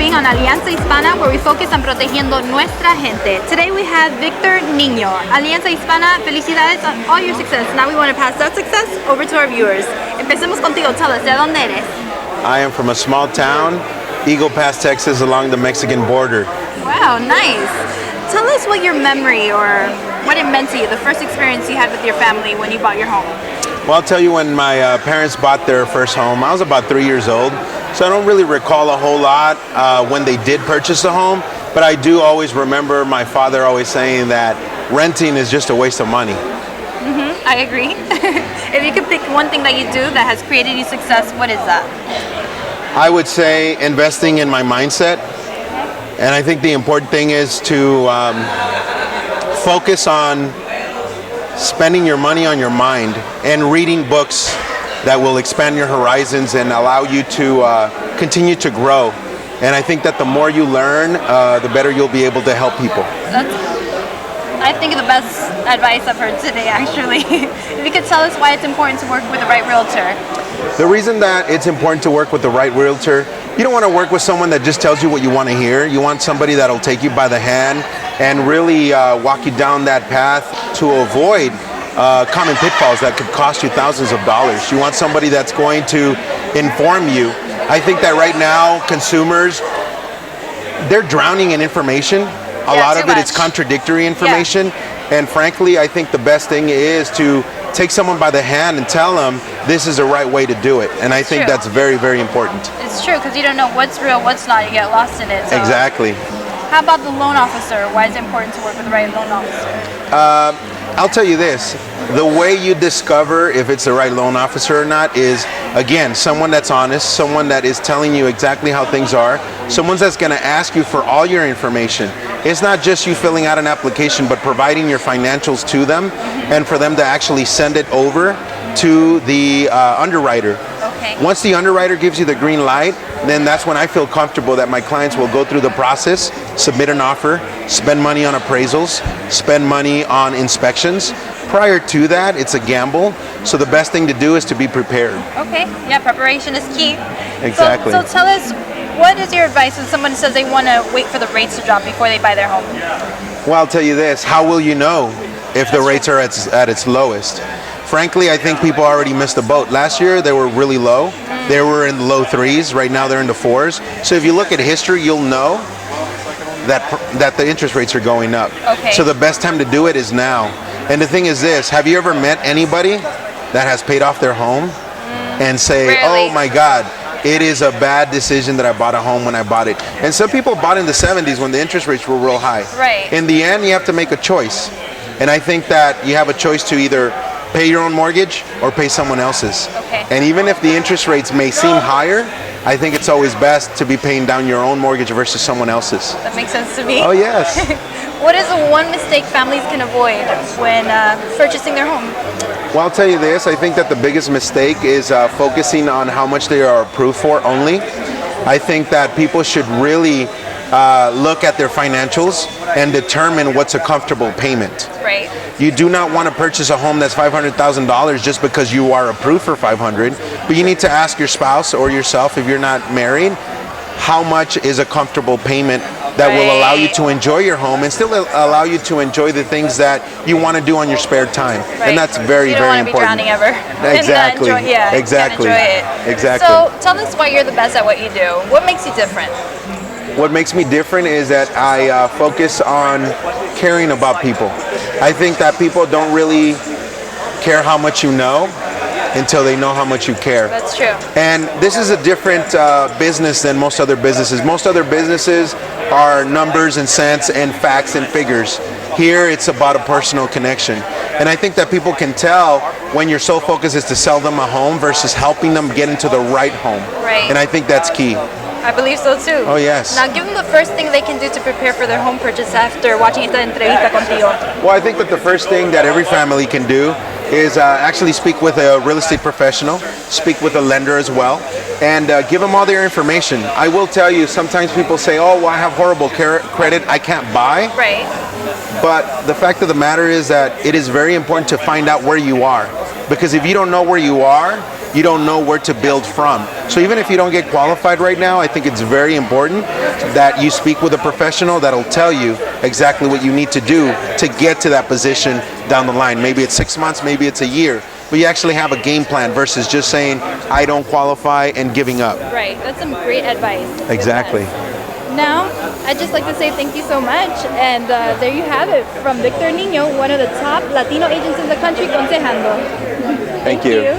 being on Alianza Hispana, where we focus on protegiendo nuestra gente. Today we have Victor Nino. Alianza Hispana, felicidades on all your success. Now we want to pass that success over to our viewers. Empecemos contigo. Tell us, ¿de dónde eres? I am from a small town, Eagle Pass, Texas, along the Mexican border. Wow, nice. Tell us what your memory or what it meant to you, the first experience you had with your family when you bought your home. Well, I'll tell you, when my parents bought their first home, I was about 3 years old, so I don't really recall a whole lot when they did purchase the home, but I do always remember my father always saying that renting is just a waste of money. I agree. If you could pick one thing that you do that has created you success, what is that? I would say investing in my mindset, and I think the important thing is to focus on spending your money on your mind and reading books that will expand your horizons and allow you to continue to grow. And I think that the more you learn, the better you'll be able to help people. That's, I think, the best advice I've heard today, actually. If you could tell us why it's important to work with the right realtor. The reason that it's important to work with the right realtor, you don't want to work with someone that just tells you what you want to hear. You want somebody that'll take you by the hand and really walk you down that path to avoid common pitfalls that could cost you thousands of dollars. You want somebody that's going to inform you. I think that right now consumers, they're drowning in information. A lot of it is contradictory information. And frankly, I think the best thing is to take someone by the hand and tell them this is the right way to do it. And I think that's very, very important. It's true, because you don't know what's real, what's not. You get lost in it. So. Exactly. How about the loan officer? Why is it important to work with the right loan officer? I'll tell you this. The way you discover if it's the right loan officer or not is, again, someone that's honest, someone that is telling you exactly how things are, someone that's going to ask you for all your information. It's not just you filling out an application, but providing your financials to them and for them to actually send it over to the underwriter. Okay. Once the underwriter gives you the green light, then that's when I feel comfortable that my clients will go through the process, submit an offer, spend money on appraisals, spend money on inspections. Prior to that, it's a gamble. So the best thing to do is to be prepared. Okay. Yeah, preparation is key. Exactly. So tell us, what is your advice when someone says they want to wait for the rates to drop before they buy their home? Well, I'll tell you this. How will you know if the rates are at its lowest? Frankly, I think people already missed the boat. Last year, they were really low. They were in the low 3s. Right now, they're in the 4s. So if you look at history, you'll know that the interest rates are going up. Okay. So the best time to do it is now. And the thing is this, have you ever met anybody that has paid off their home and say, Rarely. oh my God, it is a bad decision that I bought a home when I bought it. And some people bought in the 70s when the interest rates were real high. Right. In the end, you have to make a choice. And I think that you have a choice to either pay your own mortgage or pay someone else's. Okay. And even if the interest rates may seem higher, I think it's always best to be paying down your own mortgage versus someone else's. That makes sense to me. Oh, yes. What is the one mistake families can avoid when purchasing their home? Well, I'll tell you this. I think that the biggest mistake is focusing on how much they are approved for only. I think that people should really look at their financials and determine what's a comfortable payment. Right. You do not want to purchase a home that's $500,000 just because you are approved for $500,000, but you need to ask your spouse or yourself, if you're not married, how much is a comfortable payment that will allow you to enjoy your home and still allow you to enjoy the things that you want to do on your spare time. Right. And that's very, very important. You don't want to be drowning ever. Exactly. Exactly. Enjoy it. Exactly. So tell us why you're the best at what you do. What makes you different? What makes me different is that I focus on caring about people. I think that people don't really care how much you know until they know how much you care. That's true. And this is a different business than most other businesses. Most other businesses are numbers and cents and facts and figures. Here it's about a personal connection. And I think that people can tell when your sole focus is to sell them a home versus helping them get into the right home. Right. And I think that's key. I believe so too. Oh, yes. Now give them the first thing they can do to prepare for their home purchase after watching esta entrevista contigo. Well, I think that the first thing that every family can do is actually speak with a real estate professional, speak with a lender as well, and give them all their information. I will tell you, sometimes people say, oh, well, I have horrible credit, I can't buy. Right. But the fact of the matter is that it is very important to find out where you are. Because if you don't know where you are, you don't know where to build from. So even if you don't get qualified right now, I think it's very important that you speak with a professional that'll tell you exactly what you need to do to get to that position down the line. Maybe it's 6 months, maybe it's a year, but you actually have a game plan versus just saying, I don't qualify and giving up. Right, that's some great advice. Exactly. Now, I'd just like to say thank you so much. And there you have it from Victor Nino, one of the top Latino agents in the country, consejando. Thank you.